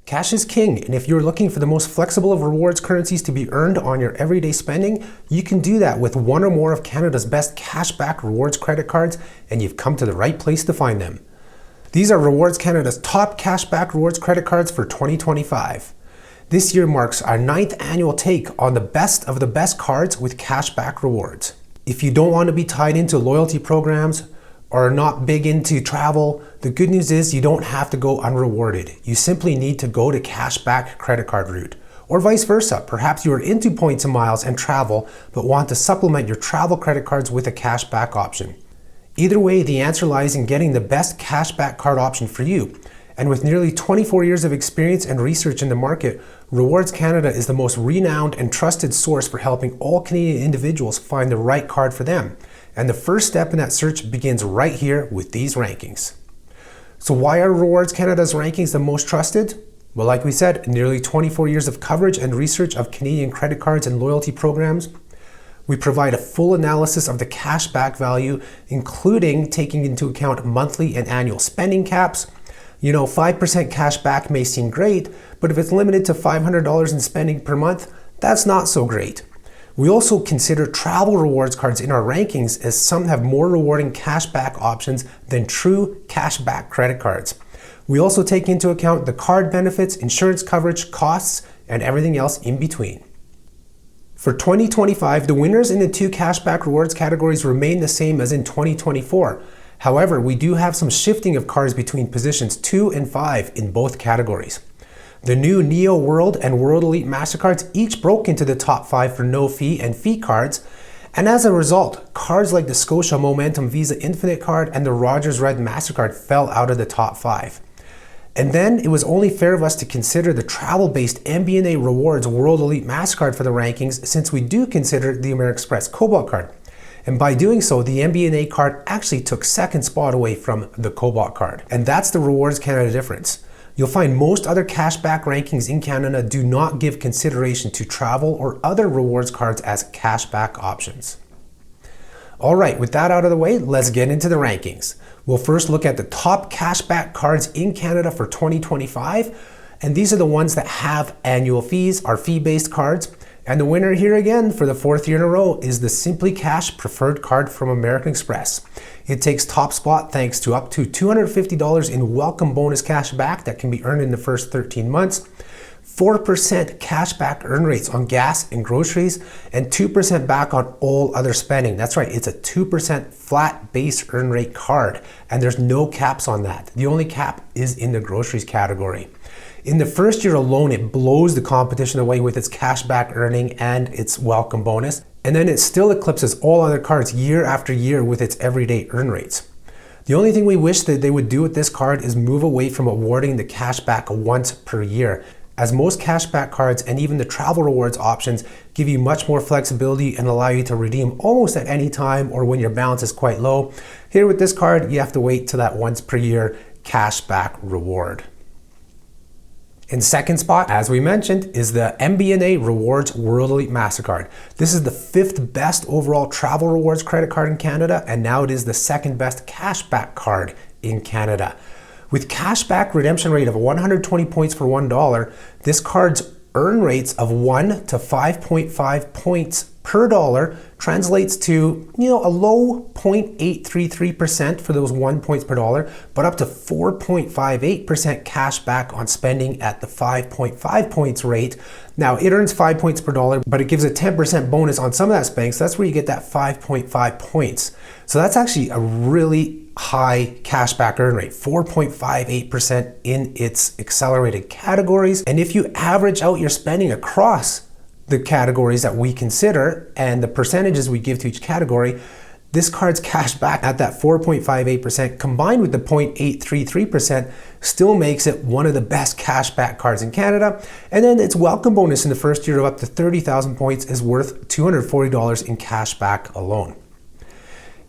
Cash is king, and if you're looking for the most flexible of rewards currencies to be earned on your everyday spending, you can do that with one or more of Canada's best cashback rewards credit cards, and you've come to the right place to find them. These are Rewards Canada's top cashback rewards credit cards for 2025. This year marks our 9th annual take on the best of the best cards with cashback rewards. If you don't want to be tied into loyalty programs or are not big into travel, the good news is you don't have to go unrewarded. You simply need to go to cashback credit card route. Or vice versa, perhaps you are into points and miles and travel, but want to supplement your travel credit cards with a cashback option. Either way, the answer lies in getting the best cashback card option for you. And with nearly 24 years of experience and research in the market, Rewards Canada is the most renowned and trusted source for helping all Canadian individuals find the right card for them. And the first step in that search begins right here with these rankings. So why are Rewards Canada's rankings the most trusted? Well, like we said, nearly 24 years of coverage and research of Canadian credit cards and loyalty programs. We provide a full analysis of the cashback value, including taking into account monthly and annual spending caps. 5% cash back may seem great, but if it's limited to $500 in spending per month, that's not so great. We also consider travel rewards cards in our rankings, as some have more rewarding cashback options than true cashback credit cards. We also take into account the card benefits, insurance coverage, costs, and everything else in between. For 2025, the winners in the 2 cashback rewards categories remain the same as in 2024. However, we do have some shifting of cards between positions 2 and 5 in both categories. The new Neo World and World Elite Mastercards each broke into the top 5 for no fee and fee cards, and as a result, cards like the Scotia Momentum Visa Infinite card and the Rogers Red Mastercard fell out of the top 5. And then it was only fair of us to consider the travel-based MBNA Rewards World Elite Mastercard for the rankings, since we do consider the AmeriExpress Cobalt card. And by doing so, the MBNA card actually took second spot away from the Cobalt card. And that's the Rewards Canada difference. You'll find most other cashback rankings in Canada do not give consideration to travel or other rewards cards as cashback options. All right, with that out of the way, let's get into the rankings. We'll first look at the top cashback cards in Canada for 2025. And these are the ones that have annual fees, are fee-based cards. And the winner here again for the 4th year in a row is the SimplyCash preferred card from American Express. It takes top spot thanks to up to $250 in welcome bonus cash back that can be earned in the first 13 months, 4% cashback earn rates on gas and groceries, and 2% back on all other spending. That's right, it's a 2% flat base earn rate card, and there's no caps on that. The only cap is in the groceries category. In the first year alone, it blows the competition away with its cashback earning and its welcome bonus, and then it still eclipses all other cards year after year with its everyday earn rates. The only thing we wish that they would do with this card is move away from awarding the cashback once per year, as most cashback cards and even the travel rewards options give you much more flexibility and allow you to redeem almost at any time or when your balance is quite low. Here with this card, you have to wait till that once per year cashback reward. In second spot, as we mentioned, is the MBNA Rewards World Elite Mastercard. This is the 5th best overall travel rewards credit card in Canada, and now it is the 2nd best cashback card in Canada. With cashback redemption rate of 120 points for $1, this card's earn rates of 1 to 5.5 points per dollar translates to, a low 0.833% for those 1 points per dollar, but up to 4.58% cash back on spending at the 5.5 points rate. Now, it earns 5 points per dollar, but it gives a 10% bonus on some of that spending, so that's where you get that 5.5 points. So that's actually a really high cashback earn rate, 4.58% in its accelerated categories. And if you average out your spending across the categories that we consider and the percentages we give to each category, this card's cash back at that 4.58% combined with the 0.833% still makes it one of the best cashback cards in Canada. And then its welcome bonus in the first year of up to 30,000 points is worth $240 in cash back alone.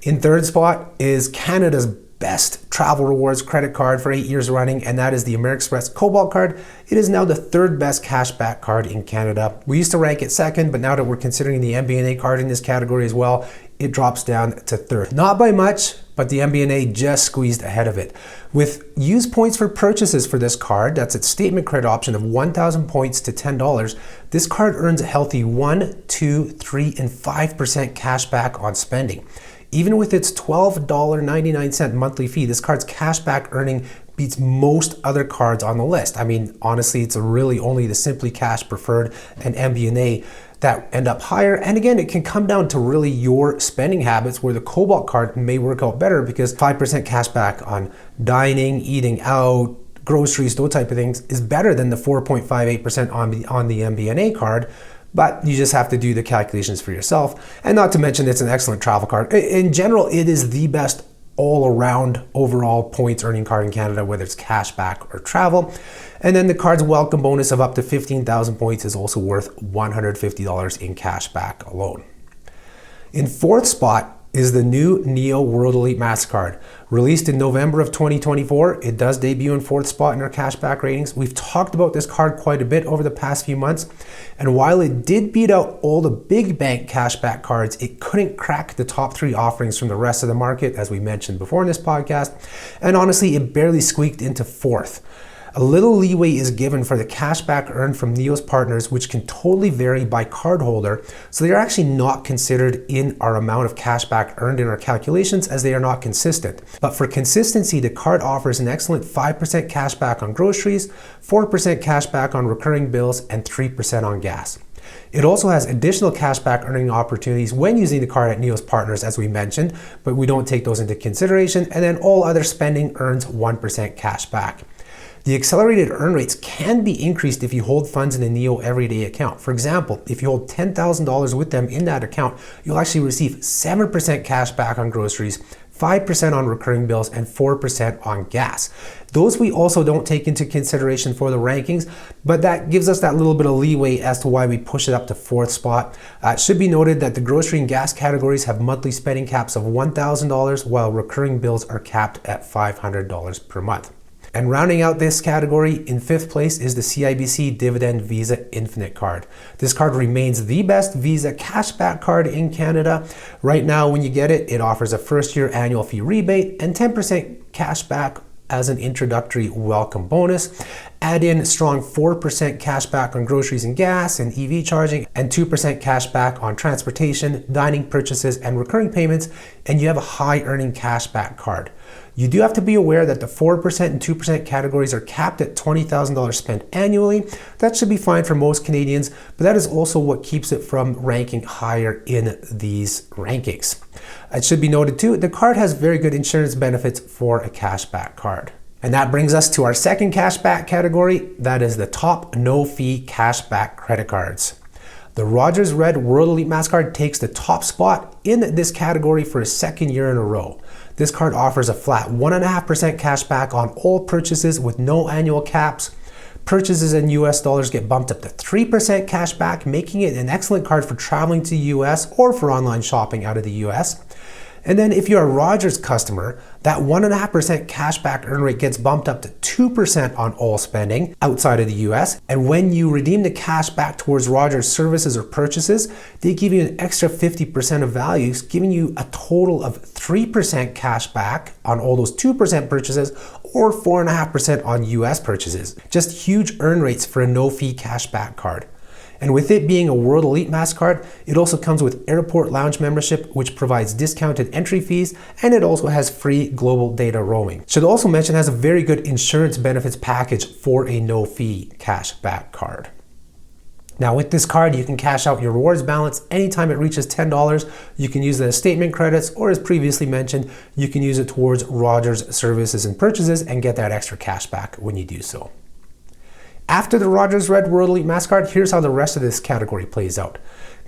In third spot is Canada's best travel rewards credit card for 8 years running, and that is the AmeriExpress Cobalt card. It is now the 3rd best cashback card in Canada. We used to rank it 2nd, but now that we're considering the MBNA card in this category as well, it drops down to third. Not by much, but the MBNA just squeezed ahead of it. With use points for purchases for this card, that's its statement credit option of 1,000 points to $10, this card earns a healthy 1, 2, 3, and 5% cash back on spending. Even with its $12.99 monthly fee, this card's cashback earning beats most other cards on the list. I mean, honestly, it's really only the SimplyCash Preferred and MBNA that end up higher. And again, it can come down to really your spending habits, where the Cobalt card may work out better because 5% cash back on dining, eating out, groceries, those type of things is better than the 4.58% on the MBNA card. But you just have to do the calculations for yourself. And not to mention, it's an excellent travel card. In general, it is the best all-around overall points earning card in Canada, whether it's cash back or travel. And then the card's welcome bonus of up to 15,000 points is also worth $150 in cash back alone. In fourth spot is the new Neo World Elite Mastercard. Released in November of 2024, it does debut in fourth spot in our cashback ratings. We've talked about this card quite a bit over the past few months, and while it did beat out all the big bank cashback cards, it couldn't crack the top 3 offerings from the rest of the market, as we mentioned before in this podcast, and honestly, it barely squeaked into fourth. A little leeway is given for the cashback earned from Neo's partners, which can totally vary by cardholder, so they are actually not considered in our amount of cashback earned in our calculations, as they are not consistent. But for consistency, the card offers an excellent 5% cashback on groceries, 4% cashback on recurring bills, and 3% on gas. It also has additional cashback earning opportunities when using the card at Neo's partners, as we mentioned, but we don't take those into consideration, and then all other spending earns 1% cashback. The accelerated earn rates can be increased if you hold funds in a Neo everyday account. For example, if you hold $10,000 with them in that account, you'll actually receive 7% cash back on groceries, 5% on recurring bills, and 4% on gas. Those we also don't take into consideration for the rankings, but that gives us that little bit of leeway as to why we push it up to fourth spot. It should be noted that the grocery and gas categories have monthly spending caps of $1,000, while recurring bills are capped at $500 per month. And rounding out this category, in fifth place is the CIBC Dividend Visa Infinite card. This card remains the best Visa cashback card in Canada. Right now, when you get it, it offers a first-year annual fee rebate and 10% cashback as an introductory welcome bonus. Add in strong 4% cashback on groceries and gas and EV charging, and 2% cashback on transportation, dining purchases, and recurring payments, and you have a high earning cashback card. You do have to be aware that the 4% and 2% categories are capped at $20,000 spent annually. That should be fine for most Canadians, but that is also what keeps it from ranking higher in these rankings. It should be noted too, the card has very good insurance benefits for a cashback card. And that brings us to our second cashback category. That is the top no-fee cashback credit cards. The Rogers Red World Elite Mastercard takes the top spot in this category for a second year in a row. This card offers a flat 1.5% cash back on all purchases with no annual caps. Purchases in US dollars get bumped up to 3% cash back, making it an excellent card for traveling to the US or for online shopping out of the US. And then if you're a Rogers customer, that 1.5% cashback earn rate gets bumped up to 2% on all spending outside of the US. And when you redeem the cash back towards Rogers services or purchases, they give you an extra 50% of values, giving you a total of 3% cash back on all those 2% purchases, or 4.5% on US purchases. Just huge earn rates for a no-fee cashback card. And with it being a World Elite Mastercard, it also comes with airport lounge membership, which provides discounted entry fees, and it also has free global data roaming. Should also mention it has a very good insurance benefits package for a no-fee cashback card. Now with this card, you can cash out your rewards balance anytime it reaches $10. You can use it as statement credits, or as previously mentioned, you can use it towards Rogers services and purchases and get that extra cash back when you do so. After the Rogers Red World Elite Mastercard, here's how the rest of this category plays out.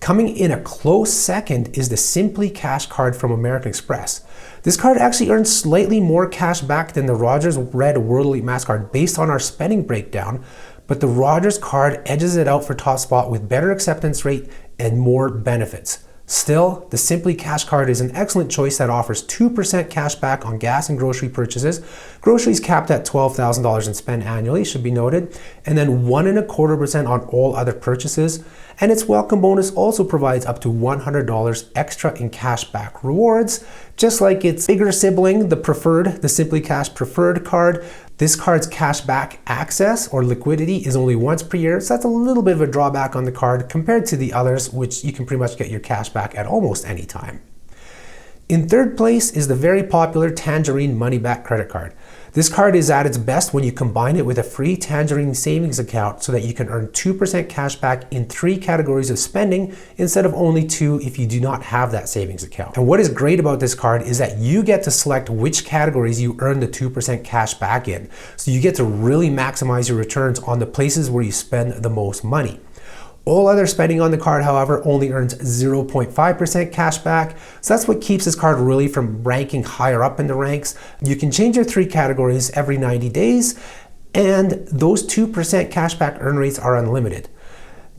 Coming in a close second is the SimplyCash card from American Express. This card actually earns slightly more cash back than the Rogers Red World Elite Mastercard based on our spending breakdown, but the Rogers card edges it out for top spot with better acceptance rate and more benefits. Still, the SimplyCash card is an excellent choice that offers 2% cash back on gas and grocery purchases. Groceries capped at $12,000 in spend annually, should be noted, and then 1.25% on all other purchases. And its welcome bonus also provides up to $100 extra in cash back rewards. Just like its bigger sibling, the SimplyCash Preferred card, this card's cashback access or liquidity is only once per year, so that's a little bit of a drawback on the card compared to the others, which you can pretty much get your cash back at almost any time. In third place is the very popular Tangerine money back credit card. This card is at its best when you combine it with a free Tangerine savings account so that you can earn 2% cash back in 3 categories of spending instead of only 2 if you do not have that savings account. And what is great about this card is that you get to select which categories you earn the 2% cash back in. So you get to really maximize your returns on the places where you spend the most money. All other spending on the card, however, only earns 0.5% cash back. So that's what keeps this card really from ranking higher up in the ranks. You can change your 3 categories every 90 days, and those 2% cashback earn rates are unlimited.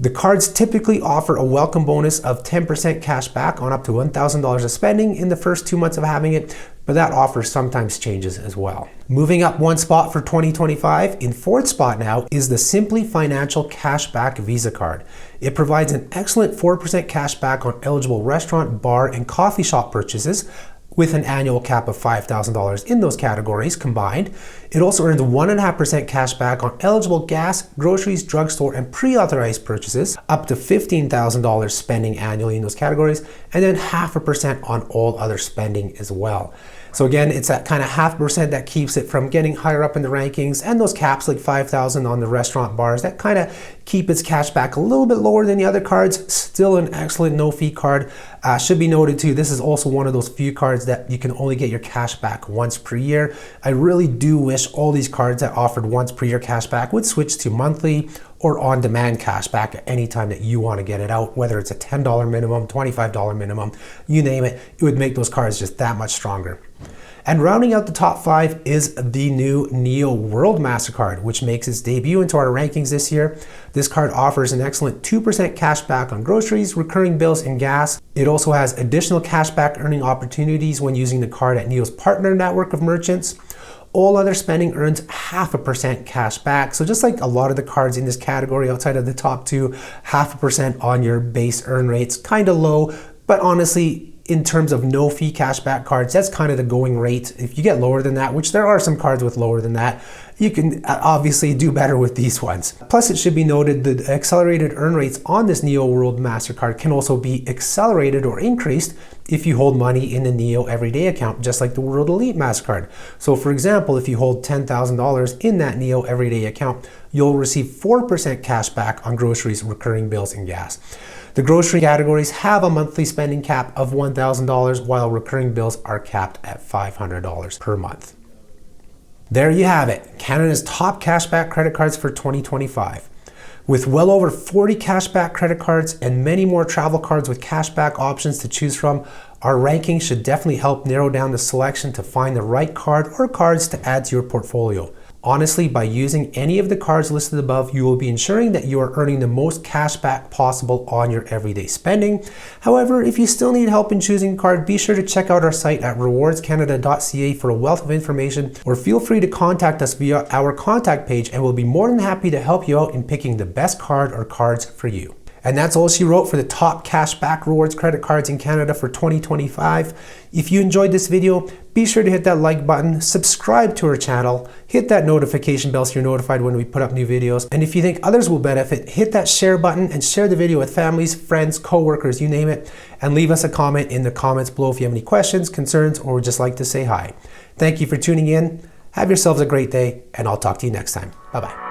The cards typically offer a welcome bonus of 10% cash back on up to $1,000 of spending in the first 2 months of having it, but that offer sometimes changes as well. Moving up 1 spot for 2025, in 4th spot now is the Simplii Financial Cashback Visa Card. It provides an excellent 4% cash back on eligible restaurant, bar, and coffee shop purchases, with an annual cap of $5,000 in those categories combined. It also earns 1.5% cash back on eligible gas, groceries, drugstore, and pre-authorized purchases, up to $15,000 spending annually in those categories, and then 0.5% on all other spending as well. So again, it's that kind of 0.5% that keeps it from getting higher up in the rankings, and those caps like $5,000 on the restaurant bars that kind of keep its cash back a little bit lower than the other cards. Still an excellent no-fee card. Should be noted too, this is also one of those few cards that you can only get your cash back once per year. I really do wish all these cards that offered once per year cash back would switch to monthly or on-demand cash back at any time that you want to get it out, whether it's a $10 minimum, $25 minimum, you name it, it would make those cards just that much stronger. And rounding out the top 5 is the new Neo World Mastercard, which makes its debut into our rankings this year. This card offers an excellent 2% cash back on groceries, recurring bills, and gas. It also has additional cash back earning opportunities when using the card at Neo's partner network of merchants. All other spending earns 0.5% cash back. So just like a lot of the cards in this category outside of the top 2, 0.5% on your base earn rates, kind of low, but honestly, in terms of no fee cashback cards, that's kind of the going rate. If you get lower than that, which there are some cards with lower than that, you can obviously do better with these ones. Plus, it should be noted that the accelerated earn rates on this Neo World Mastercard can also be accelerated or increased if you hold money in the Neo Everyday account, just like the World Elite Mastercard. So for example, if you hold $10,000 in that Neo Everyday account, you'll receive 4% cash back on groceries, recurring bills, and gas. The grocery categories have a monthly spending cap of $1,000, while recurring bills are capped at $500 per month. There you have it, Canada's top cashback credit cards for 2025. With well over 40 cashback credit cards and many more travel cards with cashback options to choose from, our ranking should definitely help narrow down the selection to find the right card or cards to add to your portfolio. Honestly, by using any of the cards listed above, you will be ensuring that you are earning the most cash back possible on your everyday spending. However, if you still need help in choosing a card, be sure to check out our site at rewardscanada.ca for a wealth of information, or feel free to contact us via our contact page and we'll be more than happy to help you out in picking the best card or cards for you. And that's all she wrote for the top cashback rewards credit cards in Canada for 2025. If you enjoyed this video, be sure to hit that like button, subscribe to our channel, hit that notification bell so you're notified when we put up new videos. And if you think others will benefit, hit that share button and share the video with families, friends, co-workers, you name it. And leave us a comment in the comments below if you have any questions, concerns, or would just like to say hi. Thank you for tuning in. Have yourselves a great day, and I'll talk to you next time. Bye-bye.